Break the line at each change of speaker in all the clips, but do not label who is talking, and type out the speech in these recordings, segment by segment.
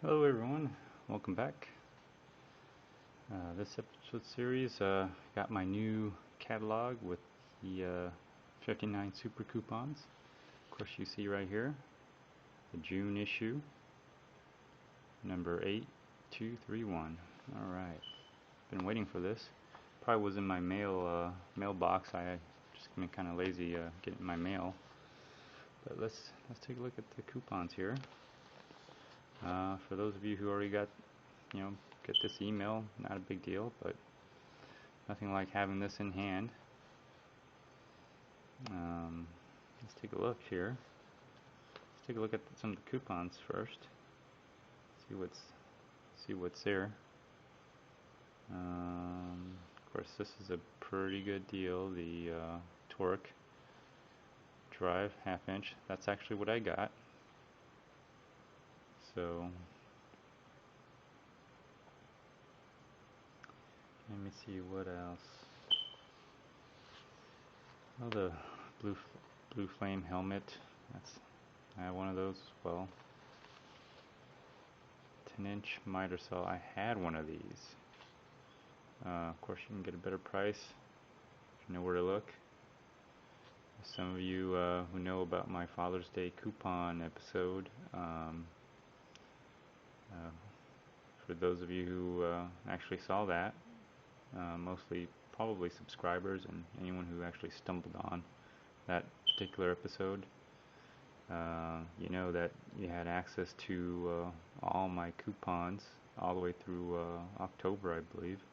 Hello everyone, welcome back. This episode series got my new catalog with the 59 super coupons. Of course you see right here, the June issue, number 8231. Alright, been waiting for this. Probably was in my mailbox. I just been kind of lazy getting my mail. But let's take a look at the coupons here. For those of you who already got, get this email, not a big deal, but nothing like having this in hand. Let's take a look here. Let's take a look at some of the coupons first. See what's there. Of course, this is a pretty good deal. The Torque drive, 1/2 inch. That's actually what I got. So let me see what else. Oh, the blue flame helmet. I have one of those as well. 10-inch miter saw. I had one of these. Of course, you can get a better price if you know where to look. Some of you who know about my Father's Day coupon episode, for those of you who actually saw that, mostly probably subscribers and anyone who actually stumbled on that particular episode, you know that you had access to all my coupons all the way through October, I believe,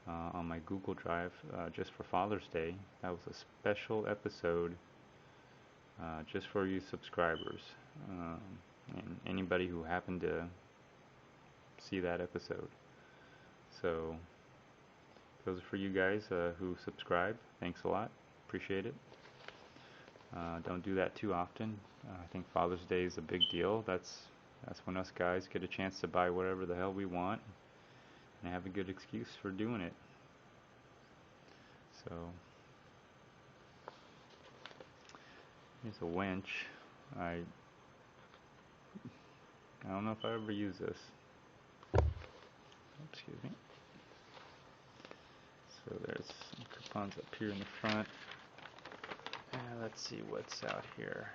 on my Google Drive, just for Father's Day. That was a special episode just for you subscribers, and anybody who happened to see that episode. So those are for you guys who subscribe. Thanks a lot. Appreciate it. Don't do that too often. I think Father's Day is a big deal. That's when us guys get a chance to buy whatever the hell we want and have a good excuse for doing it. So here's a winch. I don't know if I ever use this. Excuse me. So there's some coupons up here in the front. Let's see what's out here,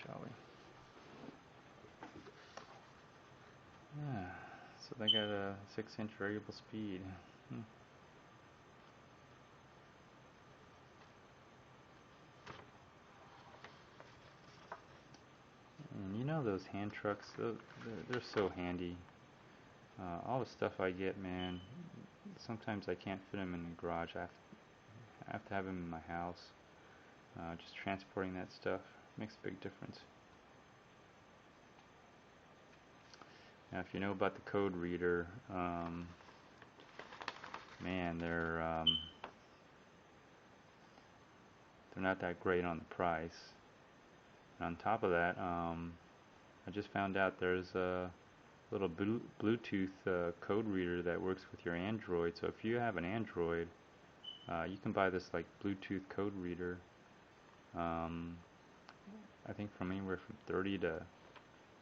shall we? So they got a 6-inch variable speed. And you know those hand trucks, they're so handy. All the stuff I get, man, sometimes I can't fit them in the garage. I have to have them in my house. Just transporting that stuff makes a big difference. Now, if you know about the code reader, man, they're not that great on the price. And on top of that, I just found out there's a little Bluetooth code reader that works with your Android. So if you have an Android, you can buy this like Bluetooth code reader. I think from anywhere from $30 to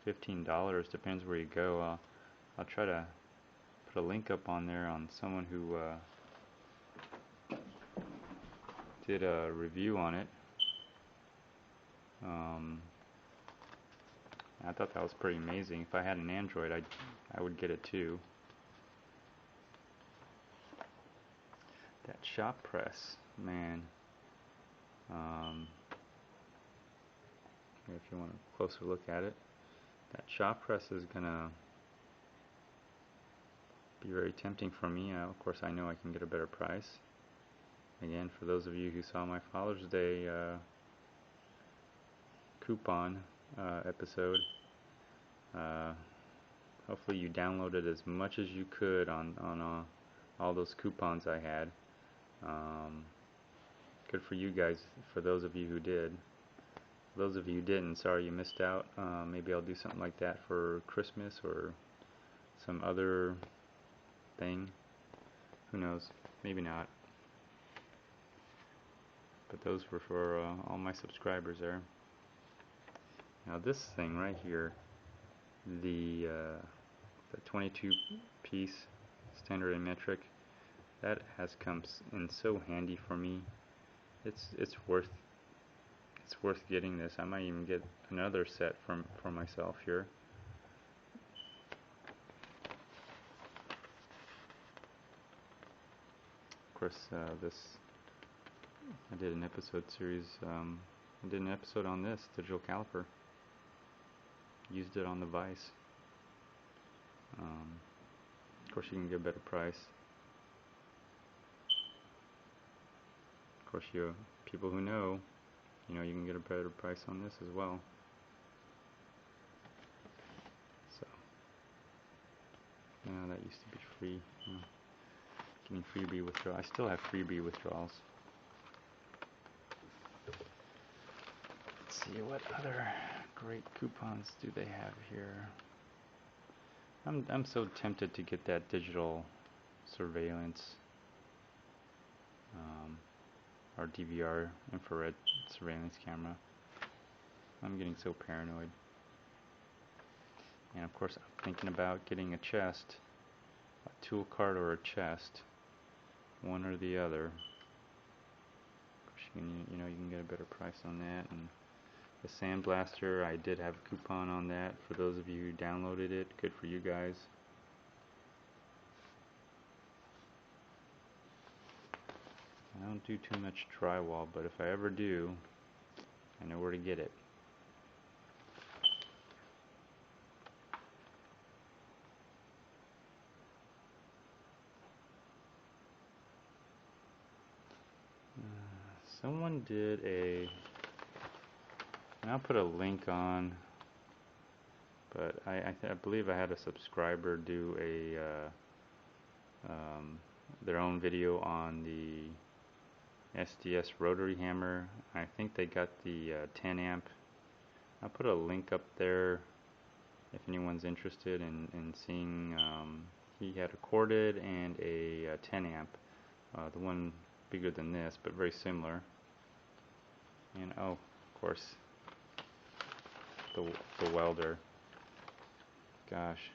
$15, depends where you go. I'll try to put a link up on there on someone who did a review on it. I thought that was pretty amazing. If I had an Android, I would get it too. That shop press, man. If you want a closer look at it, that shop press is gonna be very tempting for me. Of course, I know I can get a better price. Again, for those of you who saw my Father's Day coupon episode, hopefully you downloaded as much as you could on all those coupons I had. Good for you guys, for those of you who did. For those of you who didn't, sorry you missed out. Maybe I'll do something like that for Christmas or some other thing. Who knows? Maybe not. But those were for all my subscribers there. Now this thing right here, the the 22 piece standard and metric. That has come in so handy for me. It's worth getting this. I might even get another set for myself here. Of course, I did an episode series. I did an episode on this digital caliper. Used it on the Vice. Of course, you can get a better price. Of course, people who know, you can get a better price on this as well. So, that used to be free. Getting freebie withdrawal. I still have freebie withdrawals. Let's see, what other great coupons do they have here? I'm so tempted to get that digital surveillance or DVR infrared surveillance camera. I'm getting so paranoid. And of course, I'm thinking about getting a chest, a tool cart or a chest, one or the other. Of course, you can get a better price on that. And the Sandblaster, I did have a coupon on that. For those of you who downloaded it, good for you guys. I don't do too much drywall, but if I ever do, I know where to get it. Someone did and I'll put a link on, but I believe I had a subscriber do their own video on the SDS rotary hammer. I think they got the 10 amp. I'll put a link up there if anyone's interested in seeing. He had a corded and a 10 amp, the one bigger than this, but very similar. And of course, the welder. Gosh,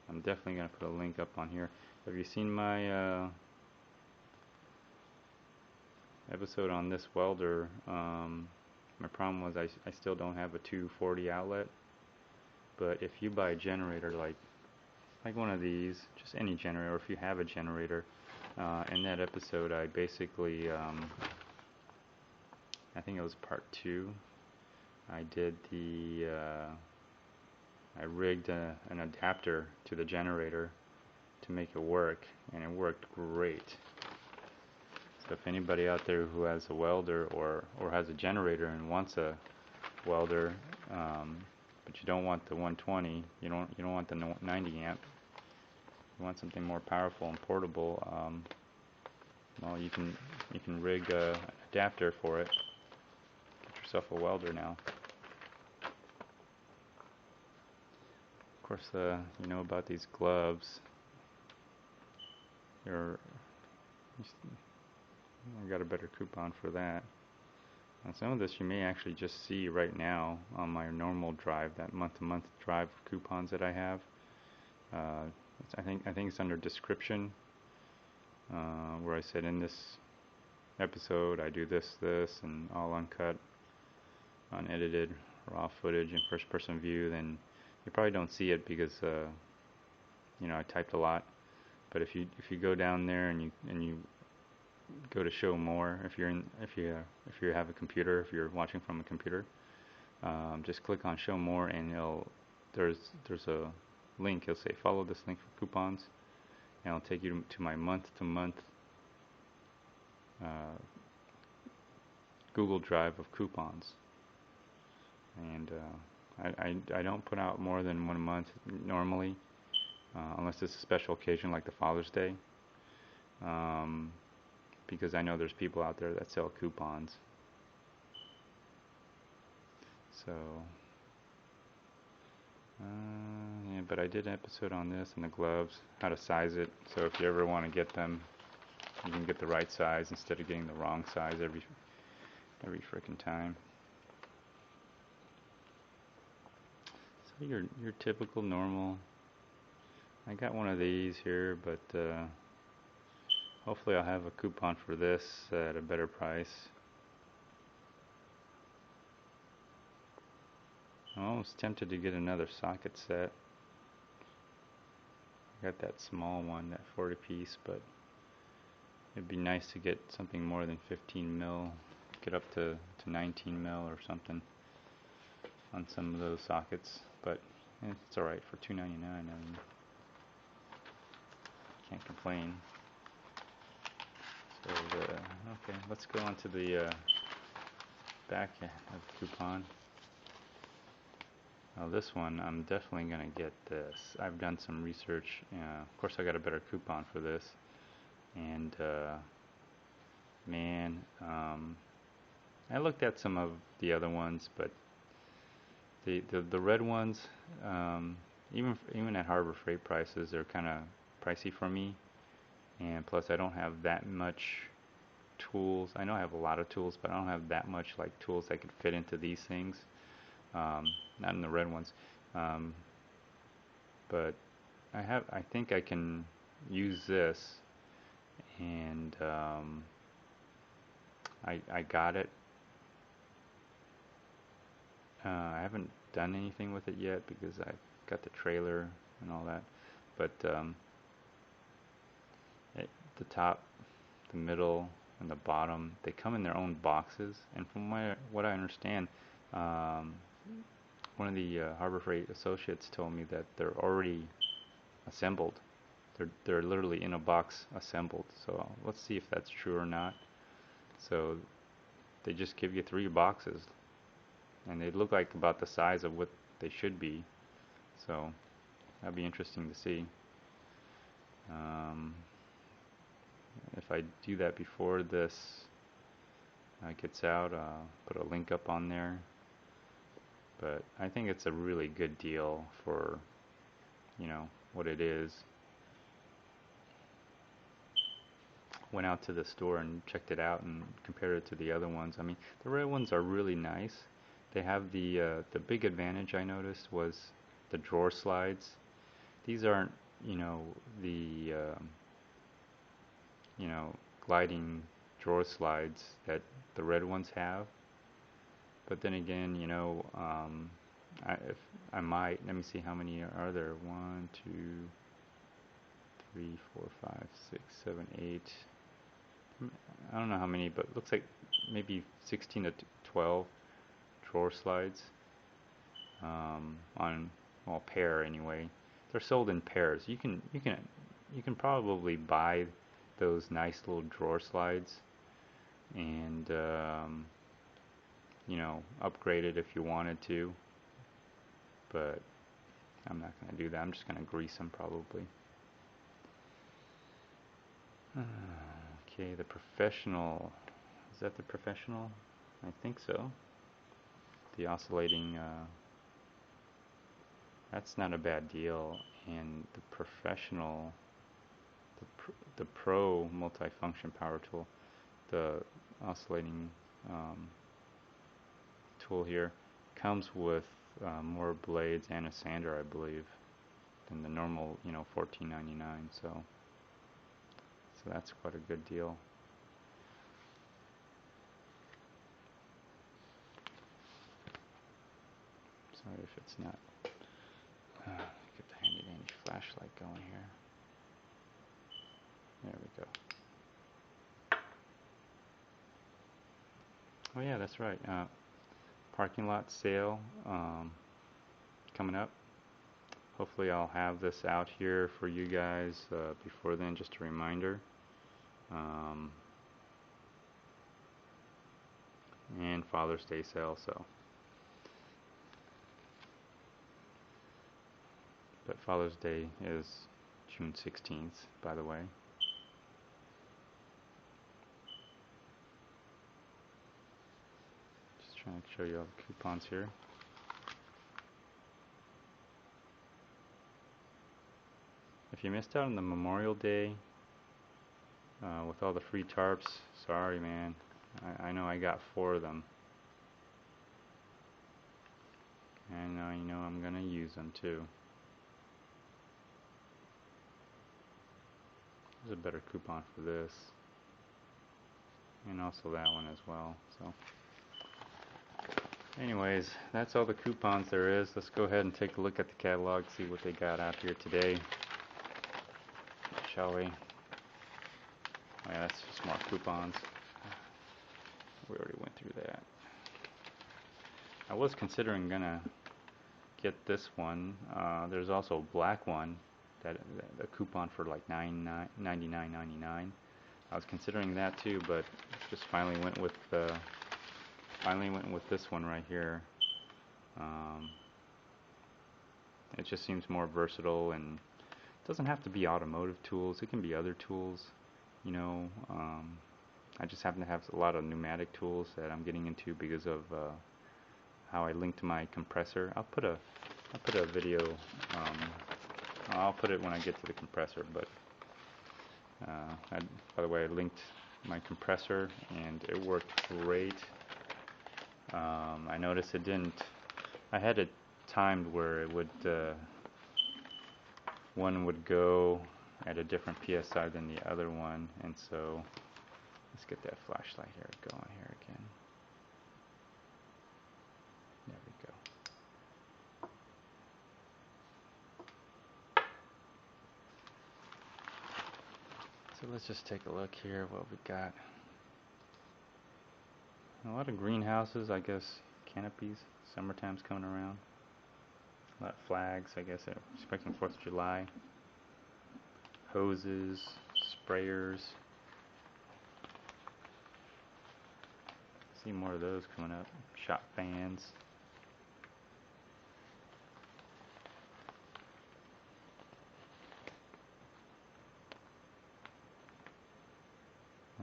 I'm definitely gonna put a link up on here. Have you seen my episode on this welder? My problem was I still don't have a 240 outlet. But if you buy a generator like one of these, just any generator, or if you have a generator, in that episode I basically, I think it was part 2, I did I rigged an adapter to the generator to make it work, and it worked great. So if anybody out there who has a welder or has a generator and wants a welder, but you don't want the 120, you don't want the 90 amp, you want something more powerful and portable, well, you can rig an adapter for it. Get yourself a welder now. Of course, you know about these gloves. I got a better coupon for that. Now, some of this you may actually just see right now on my normal drive, that month-to-month drive coupons that I have. I think it's under description, where I said in this episode I do this, and all uncut, unedited, raw footage in first-person view. Then you probably don't see it because I typed a lot. But if you go down there and you go to show more, if you have a computer, if you're watching from a computer, just click on show more, and there's a link. It'll say follow this link for coupons, and it'll take you to my month-to-month Google Drive of coupons. And I don't put out more than 1 month normally, unless it's a special occasion like the Father's Day, because I know there's people out there that sell coupons. So yeah, but I did an episode on this and the gloves, how to size it, so if you ever want to get them, you can get the right size instead of getting the wrong size every frickin' time. So your typical normal I got one of these here, but hopefully I'll have a coupon for this at a better price. I'm almost tempted to get another socket set. I got that small one, that 40 piece, but it'd be nice to get something more than 15 mil, get up to 19 mil or something on some of those sockets, but it's alright for $2.99. I mean, can't complain. So okay, let's go on to the back of the coupon. Now this one, I'm definitely gonna get this. I've done some research. Of course, I got a better coupon for this, and man, I looked at some of the other ones, but the red ones, even at Harbor Freight prices, they're kind of pricey for me. And plus, I don't have that much tools. I know I have a lot of tools, but I don't have that much like tools that could fit into these things. Not in the red ones. But I think I can use this, and I got it. I haven't done anything with it yet because I got the trailer and all that. But the top, the middle, and the bottom, they come in their own boxes. And from what I understand, one of the Harbor Freight associates told me that they're already assembled. They're literally in a box assembled. So let's see if that's true or not. So they just give you 3 boxes, and they look like about the size of what they should be. So that'd be interesting to see. If I do that before this gets out, I'll put a link up on there. But I think it's a really good deal for, what it is. Went out to the store and checked it out and compared it to the other ones. I mean, the red ones are really nice. They have the big advantage I noticed was the drawer slides. These aren't, the gliding drawer slides that the red ones have. But then again, I might, let me see how many are there. 1, 2, 3, 4, 5, 6, 7, 8. I don't know how many, but it looks like maybe 16 to 12 drawer slides on, well, pair anyway. They're sold in pairs. You can probably buy those nice little drawer slides and upgrade it if you wanted to, but I'm not going to do that. I'm just going to grease them probably. Okay, the Professional. Is that the Professional? I think so. The oscillating, that's not a bad deal. And the Professional, the Pro multifunction power tool, the oscillating tool here, comes with more blades and a sander, I believe, than the normal, $14.99. So that's quite a good deal. Sorry if it's not. Get the handy dandy flashlight going here. There we go. Oh yeah, that's right. Parking lot sale coming up. Hopefully I'll have this out here for you guys before then, just a reminder. And Father's Day sale, so. But Father's Day is June 16th, by the way. Just trying to show you all the coupons here. If you missed out on the Memorial Day with all the free tarps, sorry man. I know I got 4 of them. And I know I'm gonna use them too. There's a better coupon for this, and also that one as well. So anyways, that's all the coupons there is. Let's go ahead and take a look at the catalog, see what they got out here today, shall we? Oh yeah, that's just more coupons. We already went through that. I was considering gonna get this one. There's also a black one, that a coupon for like $99.99. I was considering that too, but just finally went with this one right here. It just seems more versatile, and it doesn't have to be automotive tools. It can be other tools, you know. I just happen to have a lot of pneumatic tools that I'm getting into because of how I linked my compressor. I'll put a video. I'll put it when I get to the compressor. But by the way, I linked my compressor and it worked great. I noticed it didn't. I had it timed where it would one would go at a different PSI than the other one, and so let's get that flashlight here going here again. There we go. So let's just take a look here what we got. A lot of greenhouses, I guess, canopies. Summertime's coming around. A lot of flags, I guess, expecting 4th of July. Hoses, sprayers. See more of those coming up. Shop fans.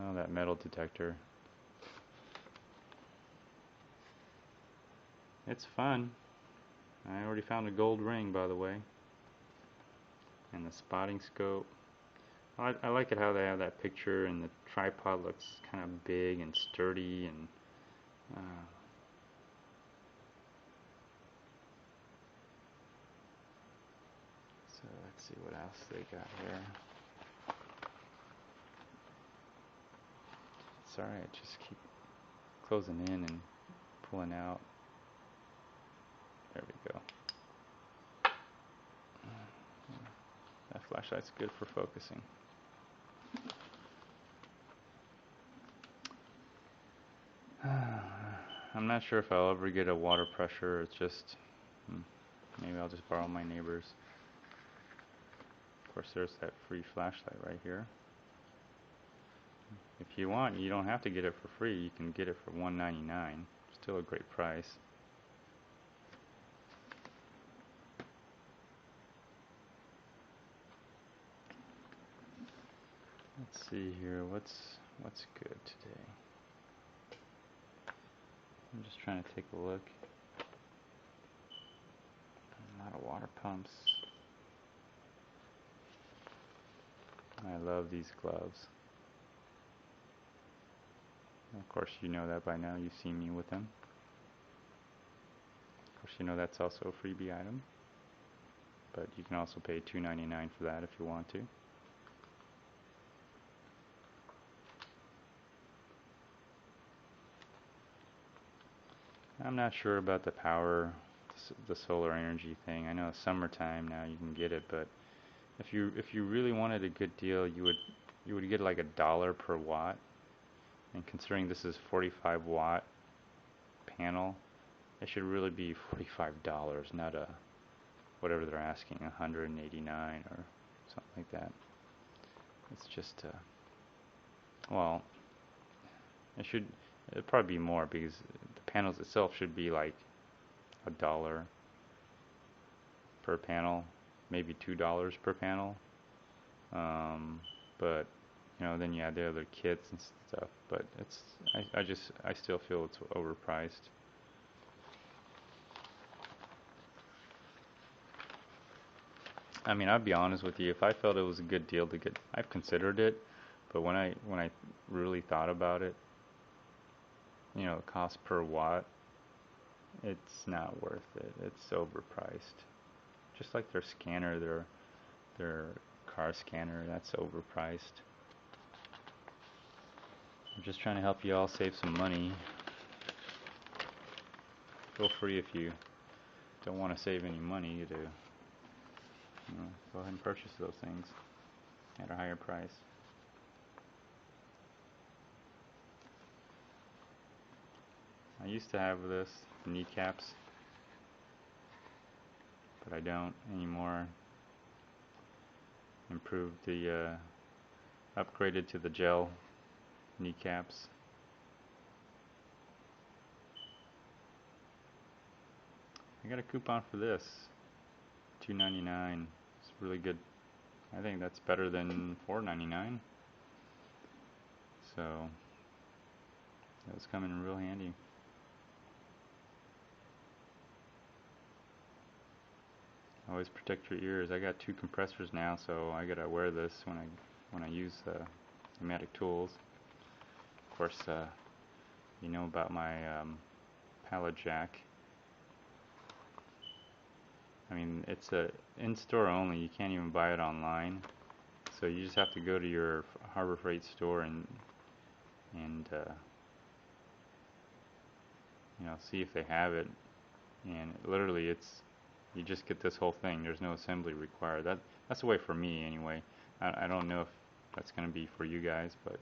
Oh, that metal detector. It's fun. I already found a gold ring, by the way. And the spotting scope. I like it how they have that picture, and the tripod looks kind of big and sturdy, and so let's see what else they got here. Sorry, I just keep closing in and pulling out. There we go. That flashlight's good for focusing. I'm not sure if I'll ever get a water pressure. It's just, maybe I'll just borrow my neighbor's. Of course, there's that free flashlight right here. If you want, you don't have to get it for free. You can get it for $1.99. Still a great price. Let's see here. What's good today? I'm just trying to take a look. A lot of water pumps. I love these gloves. Of course, you know that by now. You've seen me with them. Of course, you know that's also a freebie item. But you can also pay $2.99 for that if you want to. I'm not sure about the power, the solar energy thing. I know it's summertime now, you can get it, but if you really wanted a good deal, you would get like $1 per watt. And considering this is 45 watt panel, it should really be $45, not whatever they're asking, $189 or something like that. It's just well, it'd probably be more because the panels itself should be like $1 per panel, maybe $2 per panel. But you know, then you add the other kits and stuff. But I still feel it's overpriced. I mean, I'll be honest with you. If I felt it was a good deal to get, I've considered it. But when I really thought about it, you know, cost per watt, it's not worth it. It's overpriced. Just like their scanner, their car scanner. That's overpriced. I'm just trying to help you all save some money. Feel free if you don't want to save any money to go ahead and purchase those things at a higher price. I used to have this kneecaps, but I don't anymore. Improved the upgraded to the gel kneecaps. I got a coupon for this, $2.99. It's really good. I think that's better than $4.99. So that's coming in real handy. Always protect your ears. I got 2 compressors now, so I gotta wear this when I use pneumatic tools. Of course, you know about my pallet jack. I mean, it's in-store only. You can't even buy it online. So you just have to go to your Harbor Freight store and see if they have it. And literally, you just get this whole thing. There's no assembly required. That's the way for me anyway. I don't know if that's going to be for you guys, but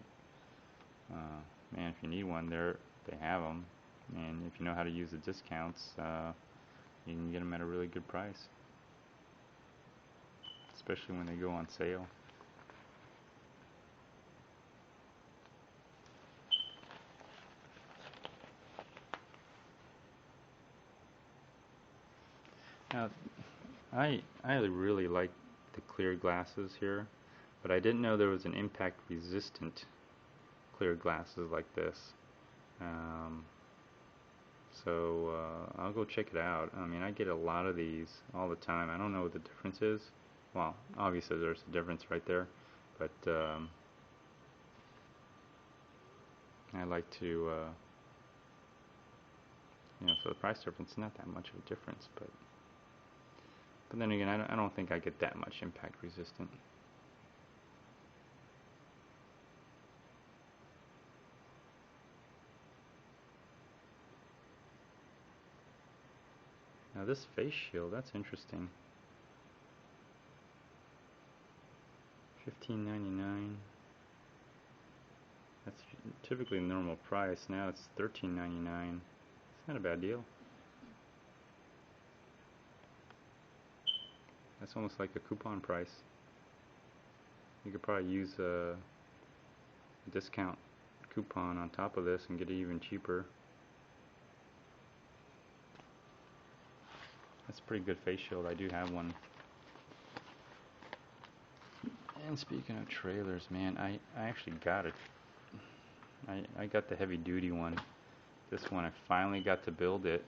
man, if you need one, they have them. And if you know how to use the discounts, you can get them at a really good price, especially when they go on sale. Now, I really like the clear glasses here, but I didn't know there was an impact resistant clear glasses like this. So I'll go check it out. I mean, I get a lot of these all the time. I don't know what the difference is. Well, obviously there's a difference right there, but I like to, for the price difference, not that much of a difference, but then again, I don't think I get that much impact resistant. Now this face shield, that's interesting. $15.99. That's typically the normal price. Now it's $13.99. It's not a bad deal. That's almost like a coupon price. You could probably use a discount coupon on top of this and get it even cheaper. That's a pretty good face shield. I do have one. And speaking of trailers, man, I actually got it. I got the heavy duty one. This one I finally got to build it.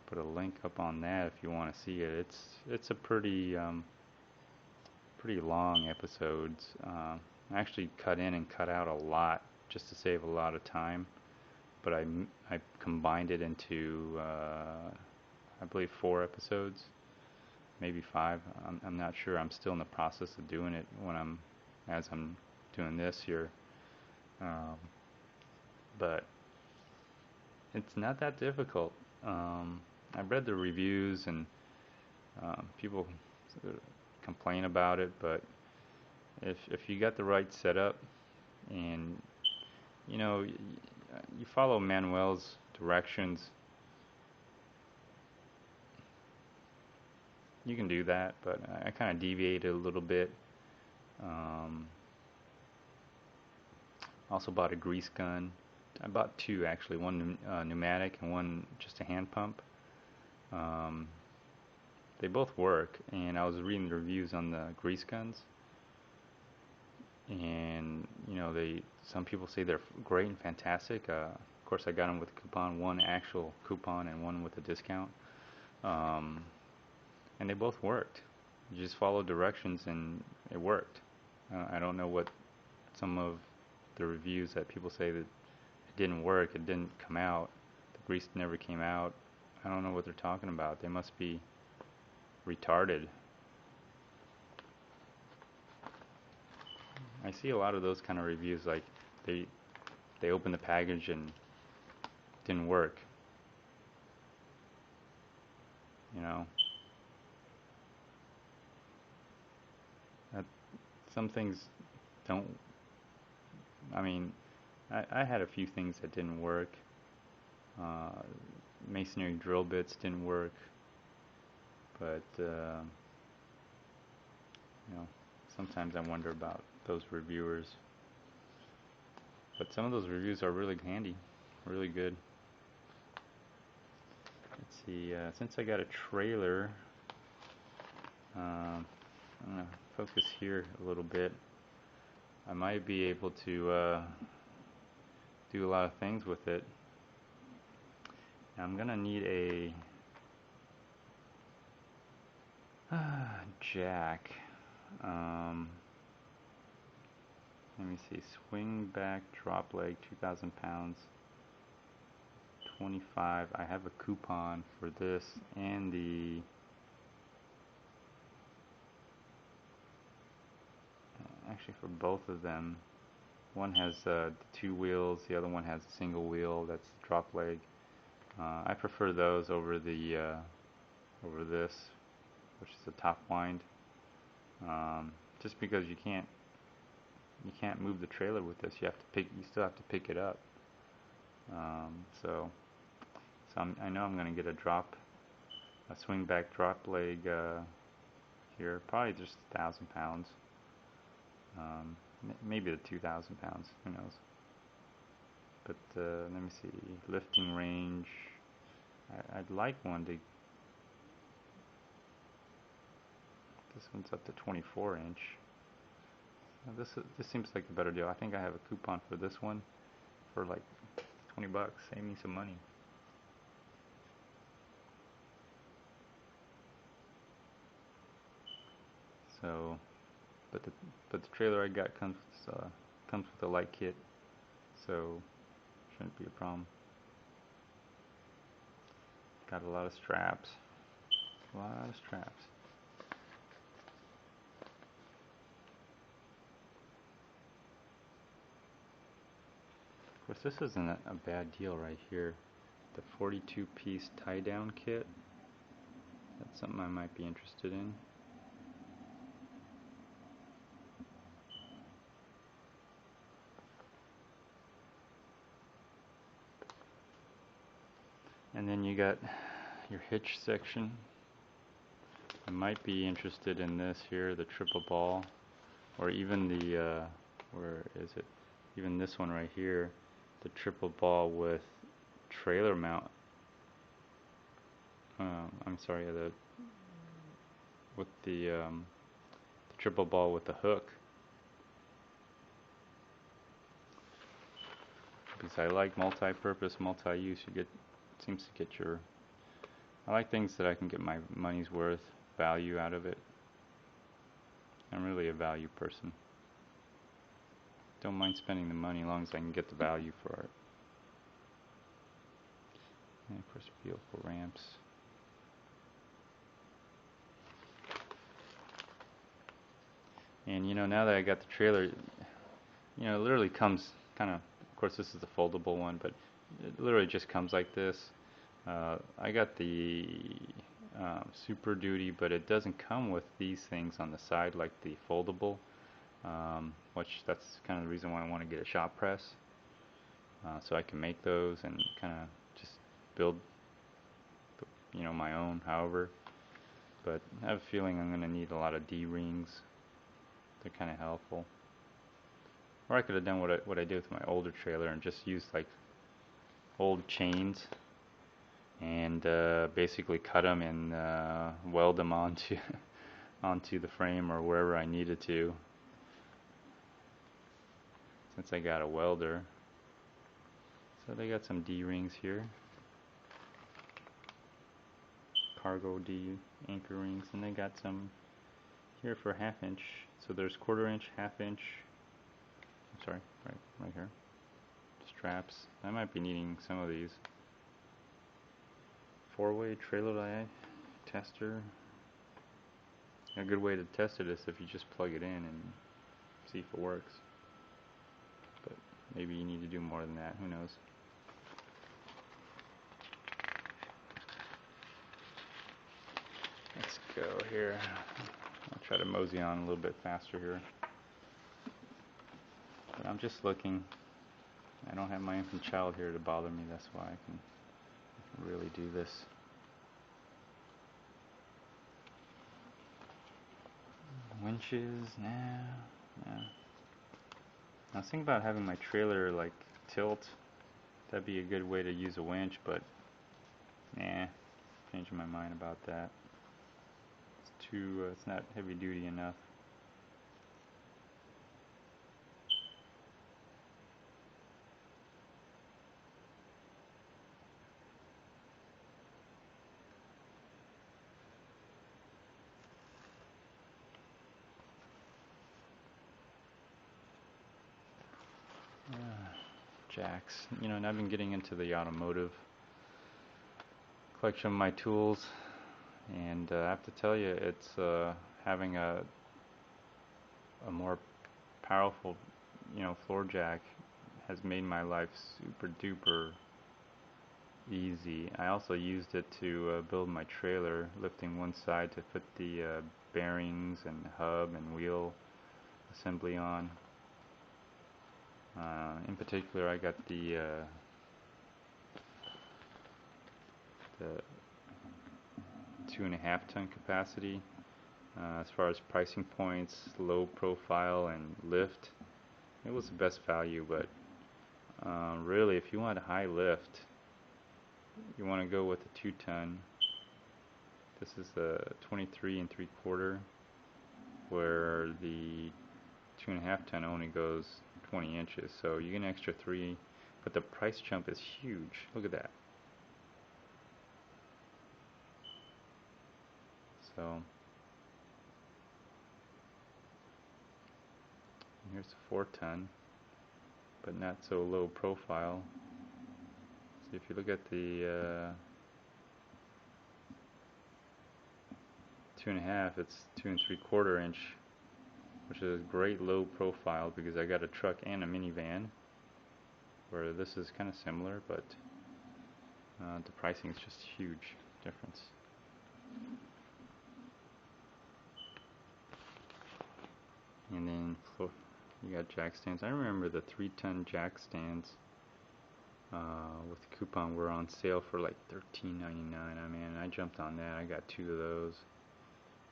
Put a link up on that if you want to see it. It's a pretty long episodes. I actually cut in and cut out a lot just to save a lot of time. But I combined it into I believe 4 episodes, maybe 5. I'm not sure. I'm still in the process of doing it as I'm doing this here. But it's not that difficult. I've read the reviews and people complain about it, but if you got the right setup and you follow Manuel's directions, you can do that. But I kind of deviated a little bit. Also bought a grease gun. I bought 2 actually, one pneumatic and one just a hand pump. They both work, and I was reading the reviews on the grease guns, and some people say they're great and fantastic. Of course, I got them with a coupon, one actual coupon and one with a discount, and they both worked. You just follow directions and it worked. I don't know what some of the reviews that people say that it didn't work, it didn't come out, the grease never came out. I don't know what they're talking about. They must be retarded. I see a lot of those kind of reviews, like they open the package and didn't work. You know, that some things don't. I mean, I had a few things that didn't work. Uh, Masonry drill bits didn't work, but you know, sometimes I wonder about those reviewers. But some of those reviews are really handy, really good. Let's see, since I got a trailer, I'm going to focus here a little bit. I might be able to do a lot of things with it. Now I'm going to need a jack. Let me see, swing back drop leg, 2,000 pounds, 25. I have a coupon for this and the actually for both of them. One has the 2 wheels, the other one has a single wheel. That's the drop leg. I prefer those over the over this, which is the top wind. Just because you can't move the trailer with this. You still have to pick it up. So I know I'm going to get a swing back drop leg here, probably just 1,000 pounds, maybe the 2,000 pounds, who knows. But let me see, lifting range. I'd like one to. This one's up to 24 inch. This seems like a better deal. I think I have a coupon for this one for like 20 bucks. Save me some money. So, but the trailer I got comes with a light kit, so shouldn't be a problem. Got a lot of straps. A lot of straps. Of course, this isn't a bad deal right here. The 42-piece tie-down kit. That's something I might be interested in. And then you got your hitch section. I might be interested in this here, the triple ball, or even the, where is it? Even this one right here, the triple ball with trailer mount. I'm sorry, with the triple ball with the hook. Because I like multi-purpose, multi-use. Seems to get your. I like things that I can get my money's worth, value out of it. I'm really a value person. Don't mind spending the money as long as I can get the value for it. And of course, vehicle ramps. And you know, now that I got the trailer, you know, it literally comes kind of course this is the foldable one, but it literally just comes like this. I got the Super Duty, but it doesn't come with these things on the side like the foldable, which that's kind of the reason why I want to get a shop press, so I can make those and kind of just build, you know, my own, however. But I have a feeling I'm going to need a lot of D-rings. They're kind of helpful. Or I could have done what I did with my older trailer and just used like old chains and basically cut them and weld them onto onto the frame or wherever I needed to, since I got a welder. So they got some D-rings here, cargo D anchor rings, and they got some here for 1/2 inch. So there's 1/4 inch, 1/2 inch. I'm sorry, right here. Straps. I might be needing some of these. 4-way trailer eye tester. A good way to test it is if you just plug it in and see if it works. But maybe you need to do more than that, who knows. Let's go here. I'll try to mosey on a little bit faster here. But I'm just looking. I don't have my infant child here to bother me, that's why I can really do this. Winches, nah. I was thinking about having my trailer like tilt. That'd be a good way to use a winch, but nah, changing my mind about that. It's too, it's not heavy duty enough. Jacks. You know, and I've been getting into the automotive collection of my tools, and I have to tell you, it's having a more powerful, you know, floor jack has made my life super duper easy. I also used it to build my trailer, lifting one side to put the bearings and hub and wheel assembly on. In particular, I got the 2.5 ton capacity. As far as pricing points, low profile and lift, it was the best value. But really, if you want a high lift, you want to go with a 2 ton. This is a 23 3/4, where the 2.5 ton only goes 20 inches, so you get an extra 3, but the price jump is huge. Look at that. So here's a 4 ton, but not so low profile. So if you look at the 2.5, it's 2 3/4 inch, which is great low profile because I got a truck and a minivan, where this is kind of similar, but the pricing is just huge difference. And then you got jack stands. I remember the 3 ton jack stands with the coupon were on sale for like $13.99. I mean, I jumped on that. I got 2 of those.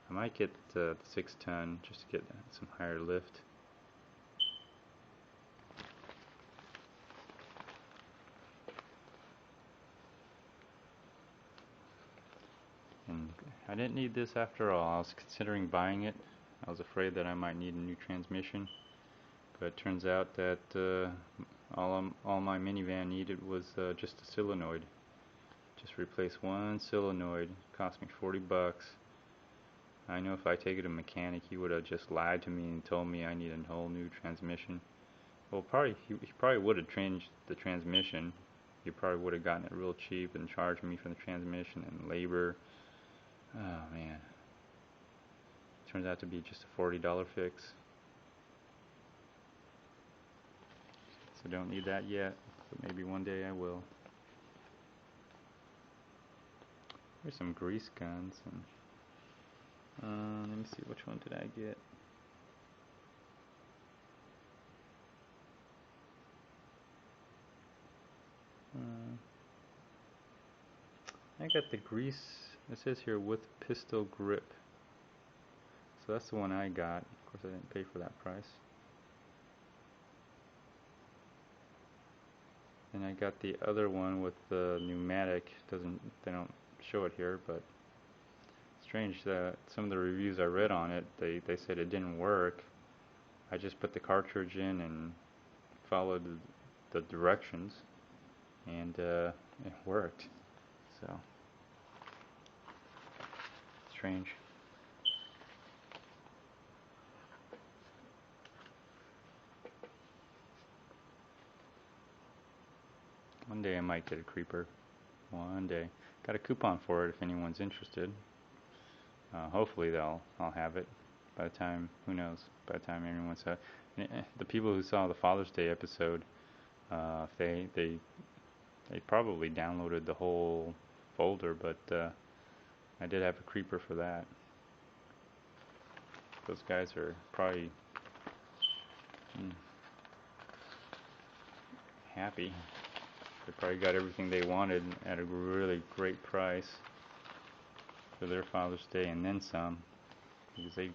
I might get the 6 ton just to get some higher lift. And I didn't need this after all. I was considering buying it. I was afraid that I might need a new transmission, but it turns out that all my minivan needed was just a solenoid. Just replace one solenoid. It cost me 40 bucks. I know if I take it to a mechanic, he would have just lied to me and told me I need a whole new transmission. Well, he probably would have changed the transmission. He probably would have gotten it real cheap and charged me for the transmission and labor. Oh man. Turns out to be just a $40 fix. So don't need that yet, but maybe one day I will. There's some grease guns. And let me see, which one did I get? I got the grease, it says here, with pistol grip. So that's the one I got. Of course I didn't pay for that price. And I got the other one with the pneumatic. They don't show it here, but strange that some of the reviews I read on it, they said it didn't work. I just put the cartridge in and followed the directions, and it worked. So strange. One day I might get a creeper. One day. Got a coupon for it if anyone's interested. Hopefully I'll have it. by the time, who knows, by the time everyone saw the people who saw the Father's Day episode, they probably downloaded the whole folder, but I did have a creeper for that. Those guys are probably happy. They probably got everything they wanted at a really great price for their Father's Day and then some, because they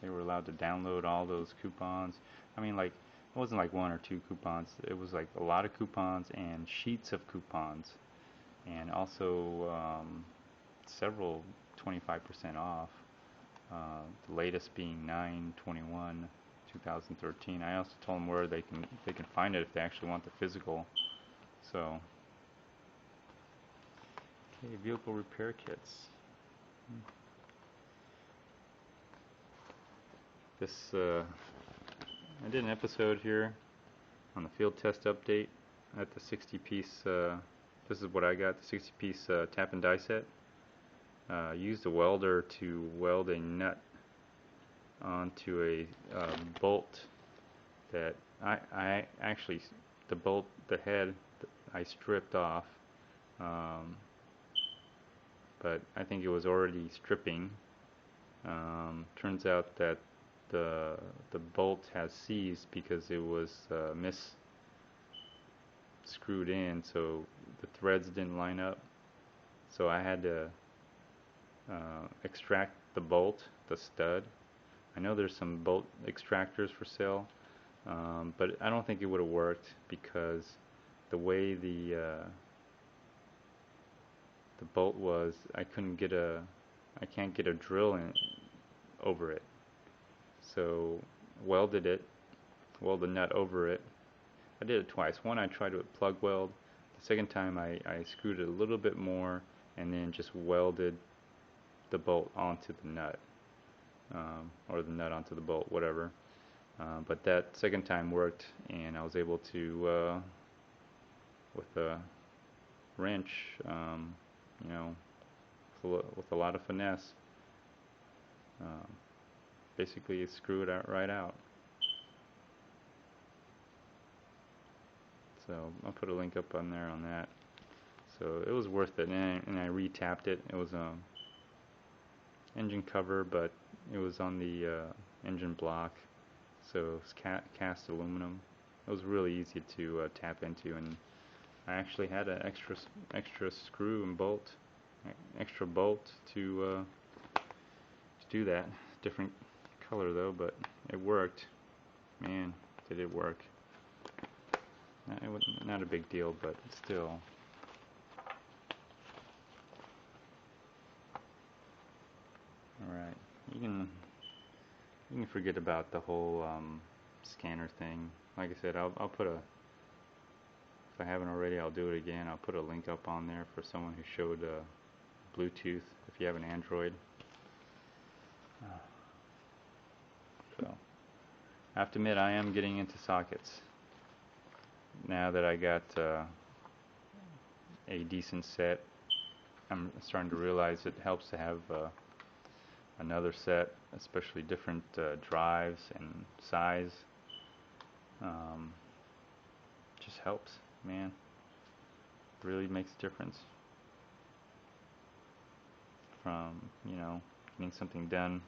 were allowed to download all those coupons. I mean, like, it wasn't like one or two coupons. It was like a lot of coupons and sheets of coupons, and also several 25% off. The latest being 9/21/2013. I also told them where they can find it if they actually want the physical. So, okay, vehicle repair kits. This I did an episode here on the field test update at the 60-piece. This is what I got: the 60-piece tap and die set. Used a welder to weld a nut onto a bolt that I actually, the head I stripped off, but I think it was already stripping. Turns out that the bolt has seized because it was screwed in, so the threads didn't line up. So I had to extract the bolt, the stud. I know there's some bolt extractors for sale, but I don't think it would have worked because the way the bolt was, I can't get a drill in over it. So weld the nut over it. I did it twice. One, I tried to plug weld. The second time I screwed it a little bit more and then just welded the bolt onto the nut, or the nut onto the bolt, whatever. But that second time worked, and I was able to, with a wrench, with a lot of finesse, basically screw it right out. So I'll put a link up on there on that. So it was worth it, and I re-tapped it. It was engine cover, but it was on the engine block, so it's cast aluminum. It was really easy to tap into, and I actually had an extra screw and bolt, extra bolt to do that. Different color though, but it worked. Man, did it work. It was not a big deal, but still. Alright, you can forget about the whole scanner thing. Like I said, I'll put a, if I haven't already, I'll do it again. I'll put a link up on there for someone who showed Bluetooth if you have an Android. So, I have to admit, I am getting into sockets now that I got a decent set. I'm starting to realize it helps to have another set, especially different drives and size. Just helps, man. Really makes a difference from, getting something done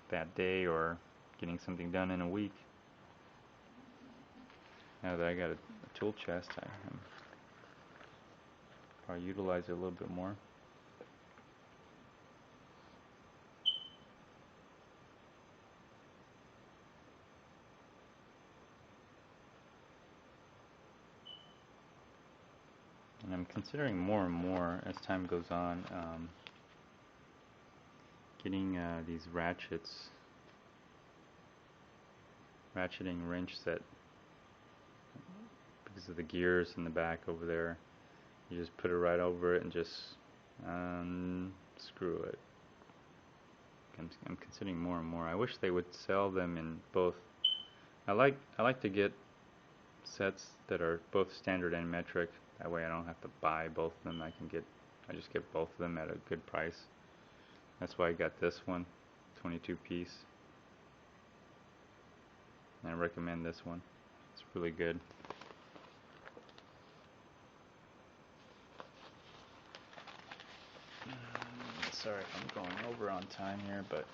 that day or getting something done in a week. Now that I got a tool chest, I probably utilize it a little bit more. And I'm considering more and more as time goes on, getting these ratcheting wrench set, because of the gears in the back over there. You just put it right over it and just unscrew it. I'm considering more and more. I wish they would sell them in both. I like to get sets that are both standard and metric. That way I don't have to buy both of them. I just get both of them at a good price. That's why I got this one, 22 piece. and I recommend this one. It's really good. Sorry if I'm going over on time here, but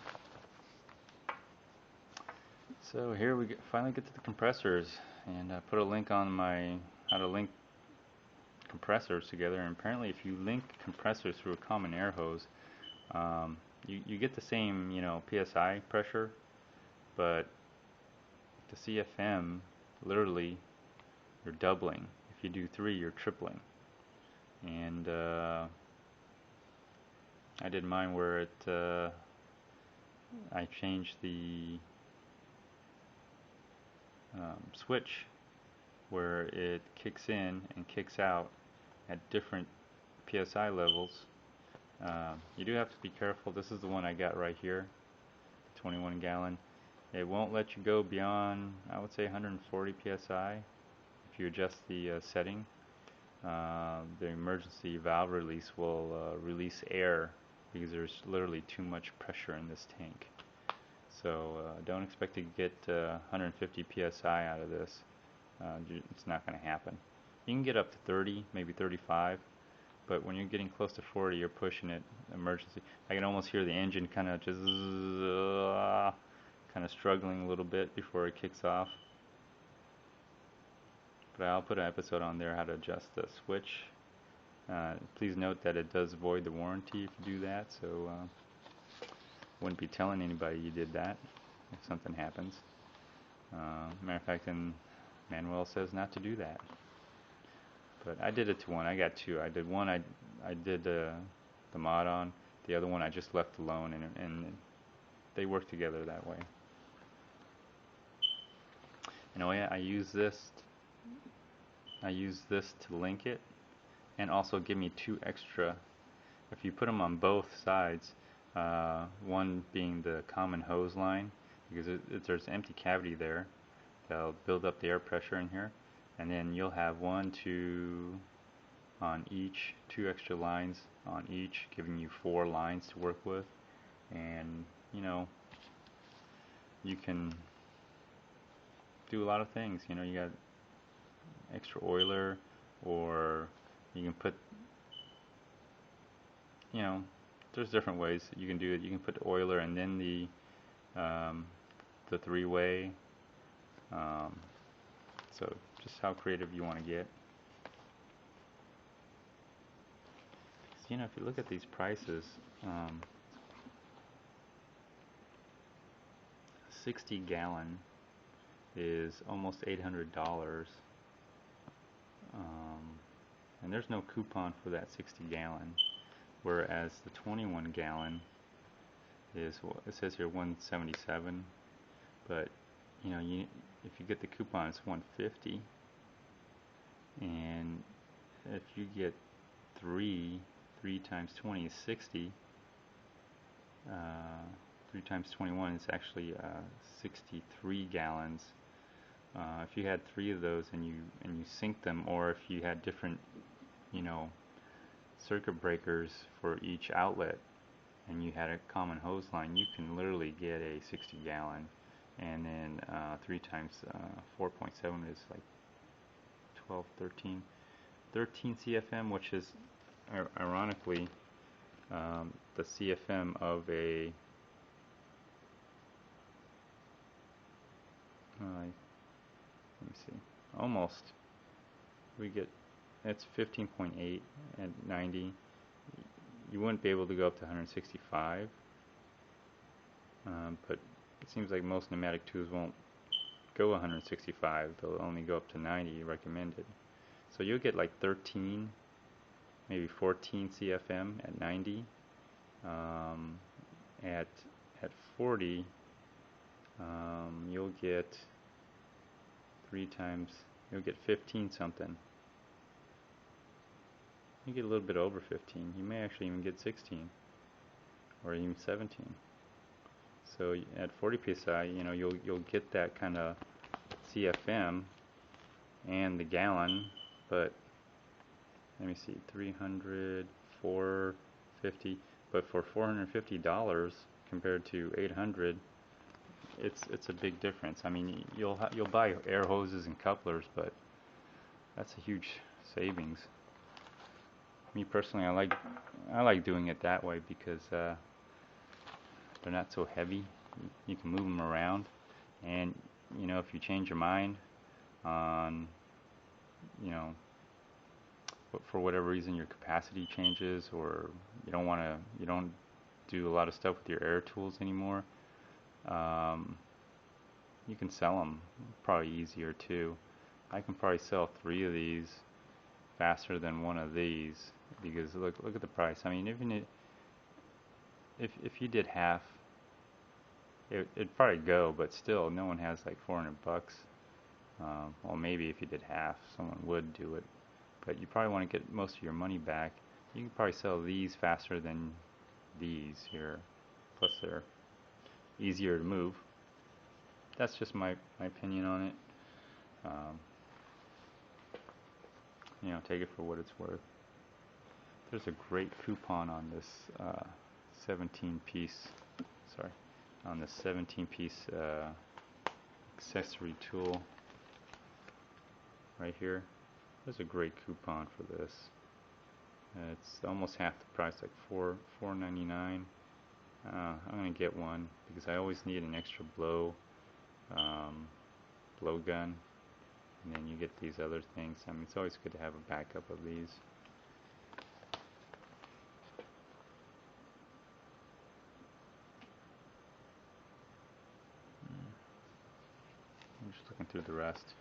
so here we finally get to the compressors, and I put a link on my how to link compressors together. And apparently, if you link compressors through a common air hose, you get the same PSI pressure, but the CFM literally you're doubling. If you do 3, you're tripling. And I did mine where I changed the switch where it kicks in and kicks out at different PSI levels. You do have to be careful. This is the one I got right here, the 21 gallon. It won't let you go beyond, I would say, 140 PSI if you adjust the setting. The emergency valve release will release air because there's literally too much pressure in this tank. So don't expect to get 150 PSI out of this. It's not going to happen. You can get up to 30, maybe 35, but when you're getting close to 40, you're pushing it. Emergency. I can almost hear the engine kind of just kind of struggling a little bit before it kicks off. But I'll put an episode on there how to adjust the switch. Please note that it does void the warranty if you do that, so wouldn't be telling anybody you did that if something happens. Matter of fact, Manuel says not to do that. But I did it to one. I got 2. I did one. I did the mod on. The other one I just left alone, and they work together that way. You know, I use this. I use this to link it, and also give me 2 extra. If you put them on both sides, one being the common hose line, because there's an empty cavity there that'll build up the air pressure in here, and then you'll have 1, 2 on each, 2 extra lines on each, giving you 4 lines to work with. And you can do a lot of things. You got extra oiler, or you can put, there's different ways that you can do it. You can put the oiler and then the 3-way. So just how creative you want to get. If you look at these prices, 60 gallon is almost $800. And there's no coupon for that 60 gallon, whereas the 21 gallon is, it says here 177, but if you get the coupon, it's 150, and if you get 3 times 20 is 60. 3 times 21 is actually 63 gallons. If you had 3 of those and you sync them, or if you had different circuit breakers for each outlet and you had a common hose line, you can literally get a 60 gallon. And then 3 times 4.7 is like 12, 13 CFM, which is ironically the CFM of a let me see, almost, we get, that's 15.8 at 90. You wouldn't be able to go up to 165, but it seems like most pneumatic tubes won't go 165. They'll only go up to 90 recommended. So you'll get like 13, maybe 14 CFM at 90. At 40, you'll get 3 times, you'll get 15 something. You get a little bit over 15. You may actually even get 16 or even 17. So at 40 psi, you'll get that kind of CFM and the gallon, but let me see, 300, 450, but for $450 compared to 800, it's a big difference. I mean, you'll buy air hoses and couplers, but that's a huge savings. Me personally, I like doing it that way because they're not so heavy. You can move them around, and if you change your mind on you know for whatever reason your capacity changes, or you don't do a lot of stuff with your air tools anymore, you can sell them probably easier too. I can probably sell 3 of these faster than one of these, because look at the price. I mean, even if you did half, it'd probably go, but still, no one has like $400. Well, maybe if you did half, someone would do it, but you probably want to get most of your money back. You can probably sell these faster than these here. Plus, they're easier to move. That's just my opinion on it. Take it for what it's worth. There's a great coupon on this 17-piece. Sorry, on this 17-piece accessory tool right here. There's a great coupon for this. It's almost half the price, like $4.99. I'm gonna get one because I always need an extra blow gun, and then you get these other things. I mean, it's always good to have a backup of these. I'm just looking through the rest.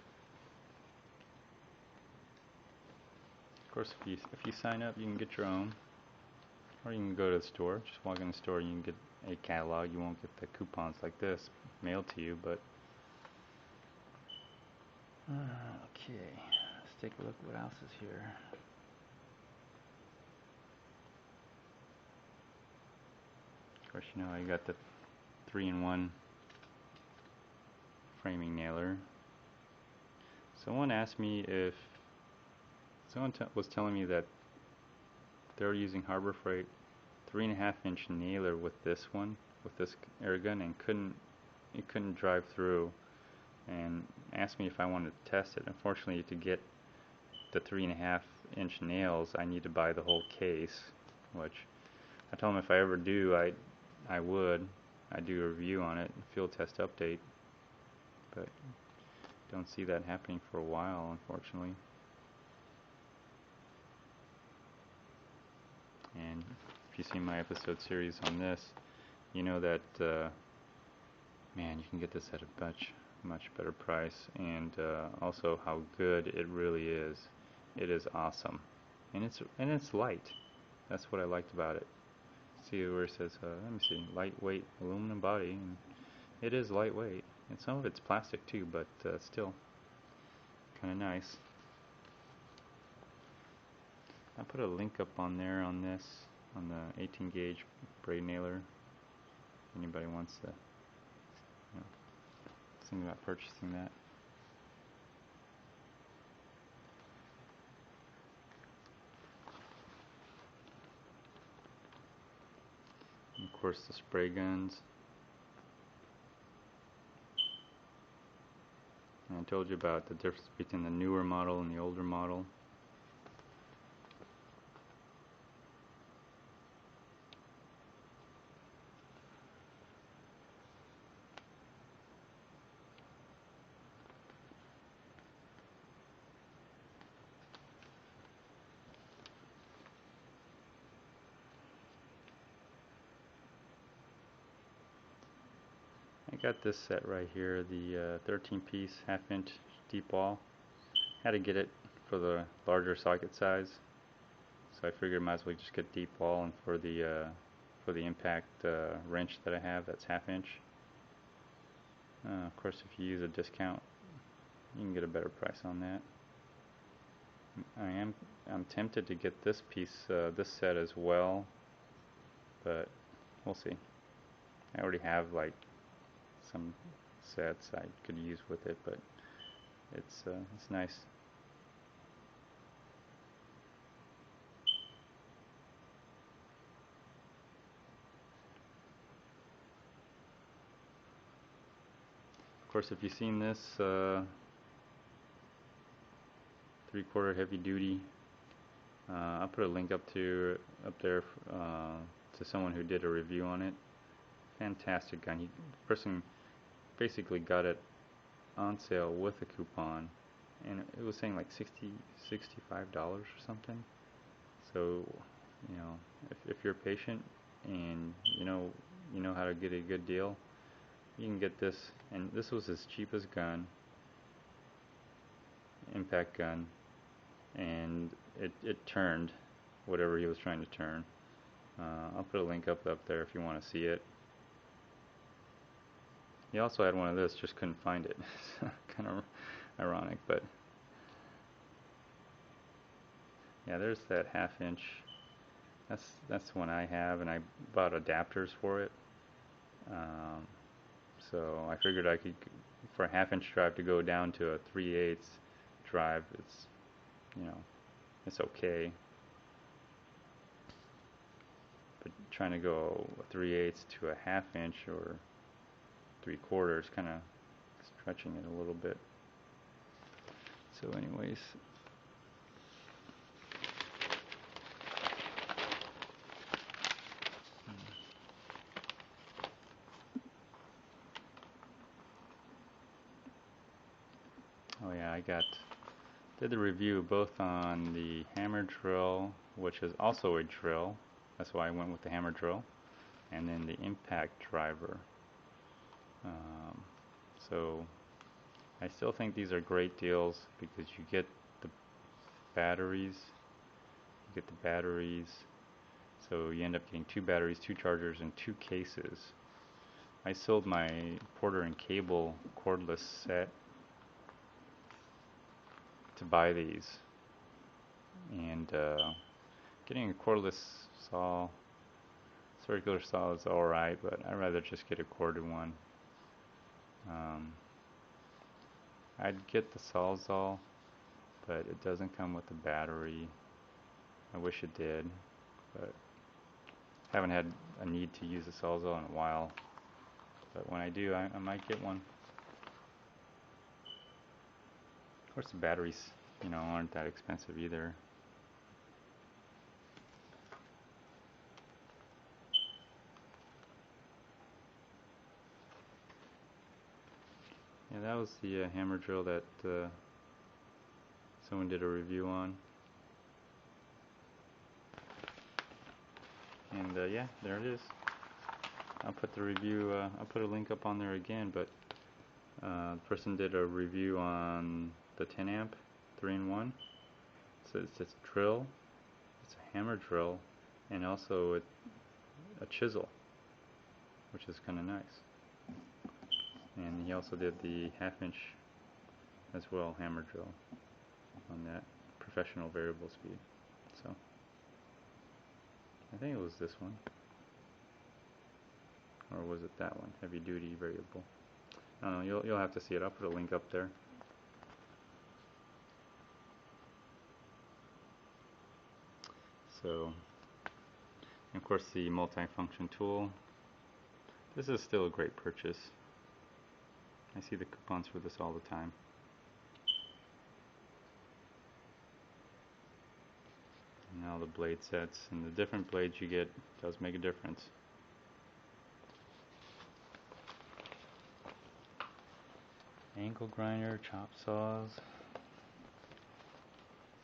Of course, if you sign up, you can get your own, or you can go to the store. Just walk in the store, and you can get a catalog. You won't get the coupons like this mailed to you, but okay. Let's take a look what else is here. Of course, I got the 3-in-1 framing nailer. Someone asked me if someone was telling me that they're using Harbor Freight 3.5-inch nailer with this air gun, and it couldn't drive through, and asked me if I wanted to test it. Unfortunately, to get the 3.5-inch nails, I need to buy the whole case, which I told them if I ever do, I would. I'd do a review on it, field test update, but don't see that happening for a while, unfortunately. And if you've seen my episode series on this, you know that man, you can get this at a much better price, and also how good it really is. It is awesome, and it's light. That's what I liked about it. See where it says, let me see, lightweight aluminum body, and it is lightweight, and some of it's plastic too, but still kind of nice. I put a link up on there on this, on the 18 gauge braid nailer. Anybody wants to think about purchasing that. And of course, the spray guns. And I told you about the difference between the newer model and the older model. I got this set right here, the 13-piece half-inch deep wall. Had to get it for the larger socket size, so I figured I might as well just get deep wall, and for the impact wrench that I have, that's half-inch. Of course, if you use a discount, you can get a better price on that. I'm tempted to get this piece, this set as well, but we'll see. I already have like some sets I could use with it, but it's nice. course, if you've seen this 3/4 heavy duty, I'll put a link up there to someone who did a review on it. Fantastic gun. The person basically got it on sale with a coupon, and it was saying like $65 or something. So, you know, if you're patient and you know how to get a good deal, you can get this. And this was his cheapest gun, impact gun, and it turned whatever he was trying to turn. I'll put a link up there if you want to see it. He also had one of this, just couldn't find it. Kind of ironic, but yeah, there's that 1/2 inch. That's the one I have, and I bought adapters for it. So I figured I could, for a 1/2 inch drive, to go down to a 3/8 drive. It's, you know, it's okay. But trying to go a 3/8 to a 1/2 inch or 3/4, kind of stretching it a little bit. So anyways, oh yeah, I did the review both on the hammer drill, which is also a drill. That's why I went with the hammer drill, and then the impact driver. So I still think these are great deals because you get the batteries. So you end up getting 2 batteries, 2 chargers, and 2 cases. I sold my Porter and Cable cordless set to buy these, and getting a cordless saw, circular saw, is alright, but I'd rather just get a corded one. I'd get the Sawzall, but it doesn't come with the battery. I wish it did, but haven't had a need to use a Sawzall in a while. But when I do, I might get one. Of course, the batteries, aren't that expensive either. Yeah, that was the hammer drill that someone did a review on. And yeah, there it is. I'll put the review, I'll put a link up on there again, but the person did a review on the 10 amp 3-in-1. So it's a drill, it's a hammer drill, and also a chisel, which is kind of nice. And he also did the 1/2 inch as well, hammer drill, on that professional variable speed. So I think it was this one, or was it that one, heavy duty variable? I don't know, you'll have to see it. I'll put a link up there. So, and of course, the multi-function tool. This is still a great purchase. I see the coupons for this all the time. And now the blade sets, and the different blades you get does make a difference. Angle grinder, chop saws.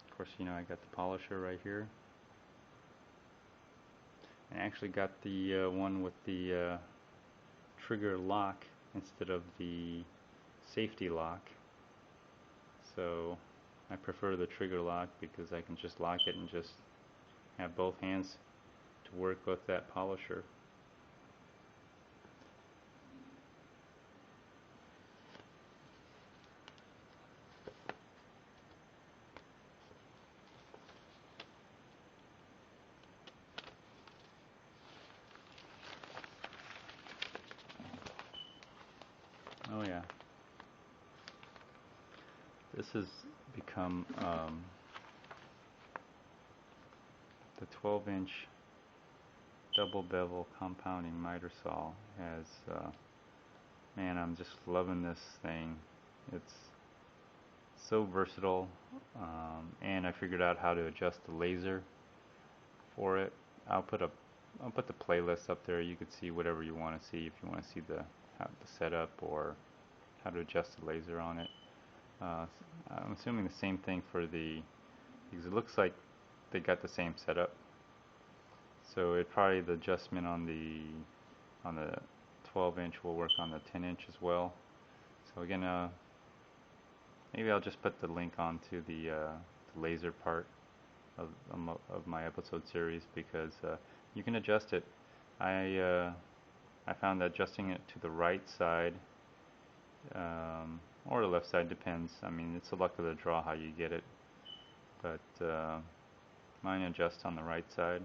Of course, I got the polisher right here. I actually got the one with the trigger lock instead of the safety lock. So I prefer the trigger lock because I can just lock it and just have both hands to work with that polisher. Oh yeah. This has become the 12-inch double bevel compounding miter saw has Man, I'm just loving this thing. It's so versatile, and I figured out how to adjust the laser for it. I'll put a I'll put the playlist up there. You could see whatever you want to see if you want to see the setup or how to adjust the laser on it. Uh, I'm assuming the same thing for because it looks like they got the same setup. So it probably the adjustment on the 12 inch will work on the 10 inch as well. So again, maybe I'll just put the link onto the laser part of my episode series because you can adjust it. I found that adjusting it to the right side or the left side depends. I mean, it's the luck of the draw how you get it, but mine adjusts on the right side.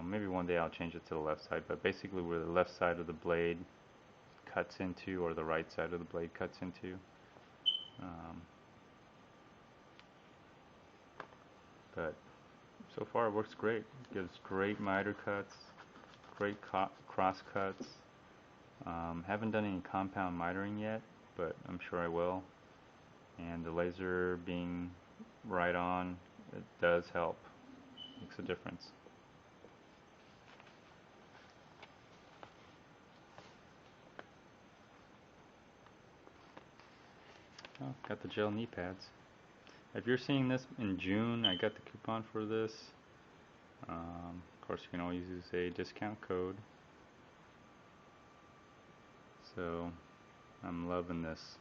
Maybe one day I'll change it to the left side, but basically where the left side of the blade cuts into or the right side of the blade cuts into. But so far it works great. It gives great miter cuts, great cross cuts. Haven't done any compound mitering yet, but I'm sure I will. And the laser being right on, it does help. Makes a difference. Oh, got the gel knee pads. If you're seeing this in June, I got the coupon for this. Of course, you can always use a discount code. So, I'm loving this.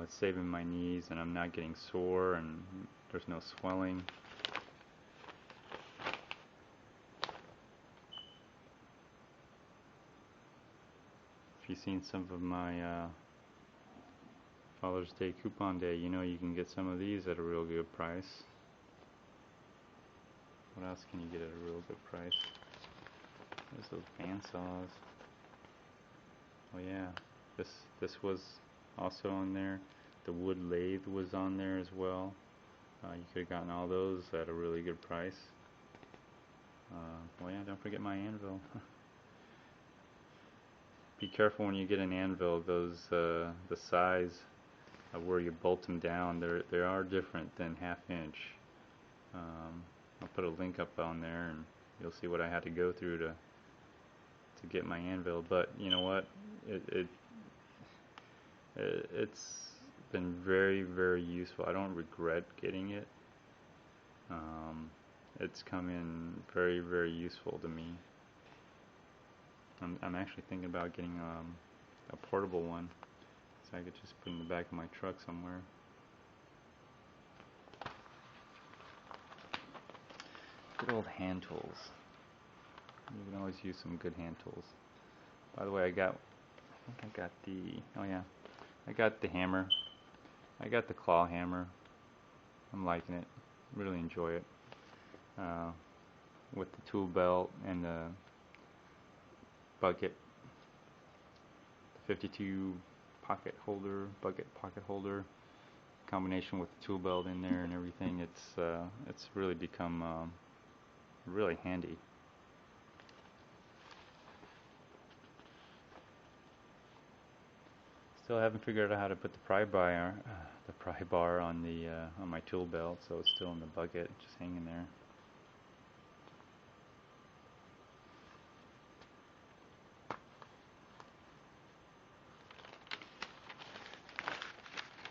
It's saving my knees and I'm not getting sore and there's no swelling. If you've seen some of my Father's Day coupon day, you know you can get some of these at a real good price. What else can you get at a real good price? There's those bandsaws. Oh yeah, this was also on there. The wood lathe was on there as well. You could have gotten all those at a really good price. Well yeah, don't forget my anvil. Be careful when you get an anvil. Those the size of where you bolt them down, they are different than half inch. I'll put a link up on there, and you'll see what I had to go through to get my anvil. But you know what? It's been very, very useful. I don't regret getting it. It's come in very, very useful to me. I'm actually thinking about getting a portable one, so I could just put in the back of my truck somewhere. Good old hand tools. You can always use some good hand tools. By the way, I got the hammer. I got the claw hammer. I'm liking it. Really enjoy it. With the tool belt and the bucket, the 52 pocket holder, combination with the tool belt in there and everything. It's really become really handy. Still haven't figured out how to put the pry bar on my tool belt, so it's still in the bucket, just hanging there.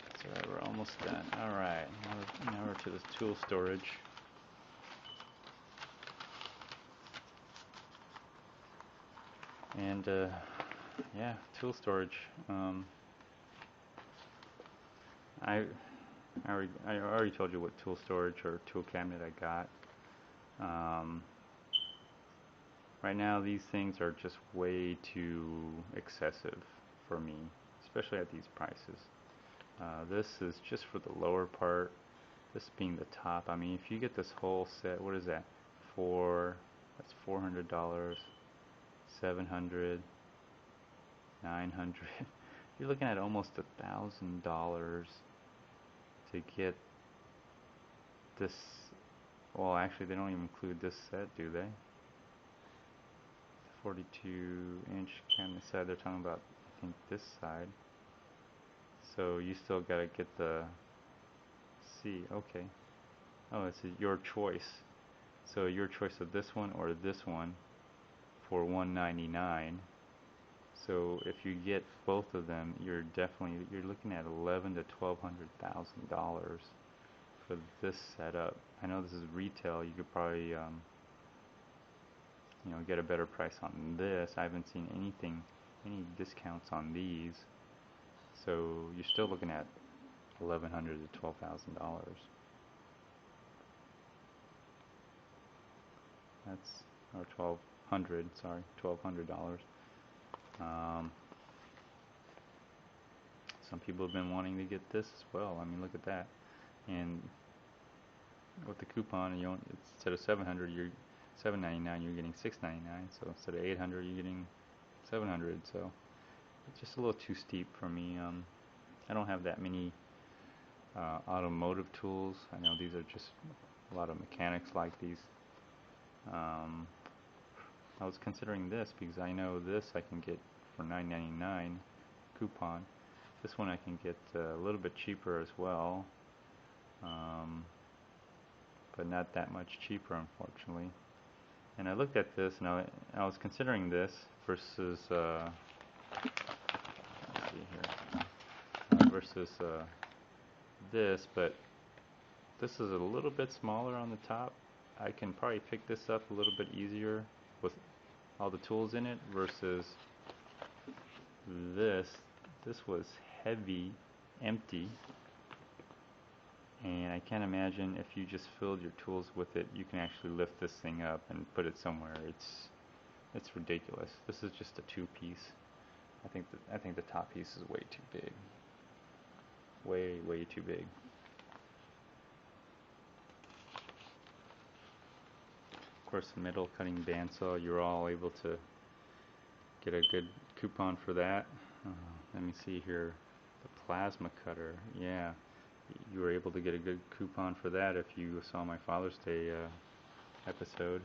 That's alright, we're almost done. Alright, now we're to this tool storage. And yeah, tool storage. I already told you what tool storage or tool cabinet I got. Right now these things are just way too excessive for me, especially at these prices. This is just for the lower part, this being the top. I mean, if you get this whole set, what is that? That's $400, $700, $900. You're looking at almost $1,000 to get this. Well, actually, they don't even include this set, do they? 42-inch cabinet set. They're talking about think this side. So you still gotta get the C. Okay. Oh, it's your choice. So your choice of this one or this one for $199. So if you get both of them, you're looking at $11 to $1,200,000 for this setup. I know this is retail. You could probably get a better price on this. I haven't seen any discounts on these. So you're still looking at $1,100 to $12,000. That's or $1,200. Some people have been wanting to get this as well. I mean, look at that. And with the coupon, instead of $700, you're $799. You're getting $699. So instead of $800, you're getting $700. So it's just a little too steep for me. I don't have that many automotive tools. I know these are just a lot of mechanics like these. I was considering this because I know this I can get for $9.99 coupon. This one I can get a little bit cheaper as well, but not that much cheaper, unfortunately. And I looked at this and I was considering this versus let's see here, versus this, but this is a little bit smaller on the top. I can probably pick this up a little bit easier with all the tools in it versus this. This was heavy, empty, and I can't imagine if you just filled your tools with it, you can actually lift this thing up and put it somewhere. It's ridiculous. This is just a two-piece. I think the top piece is way too big. Way too big. Of course, the metal cutting bandsaw, you're all able to get a good coupon for that. Let me see here. The plasma cutter, yeah, you were able to get a good coupon for that if you saw my Father's Day episode.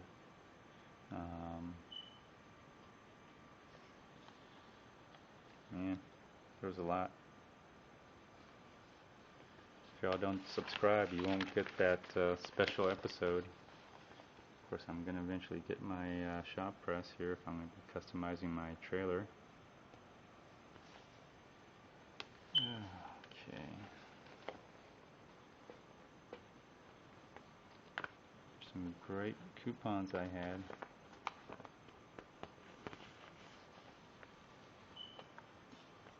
Man, there's a lot. If y'all don't subscribe, you won't get that special episode. Of course, I'm going to eventually get my shop press here if I'm going to be customizing my trailer. Okay. Some great coupons I had.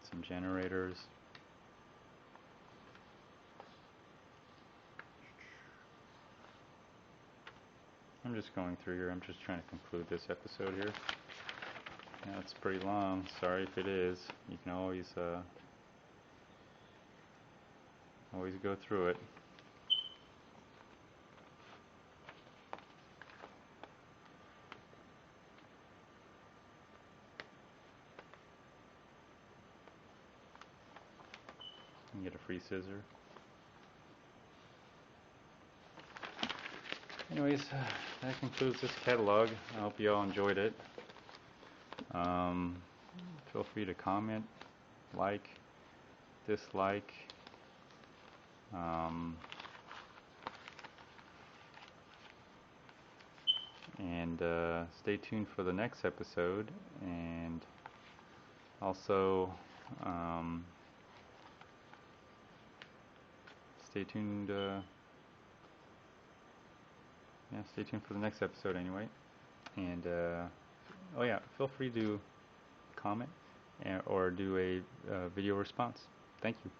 Some generators. I'm just going through here. I'm just trying to conclude this episode here. Yeah, it's pretty long. Sorry if it is. You can always go through it. You can get a free scissor. Anyways, that concludes this catalog. I hope you all enjoyed it. Feel free to comment, like, dislike. And stay tuned for the next episode. And also, stay tuned. Stay tuned for the next episode anyway. And oh yeah, feel free to comment or do a video response. Thank you.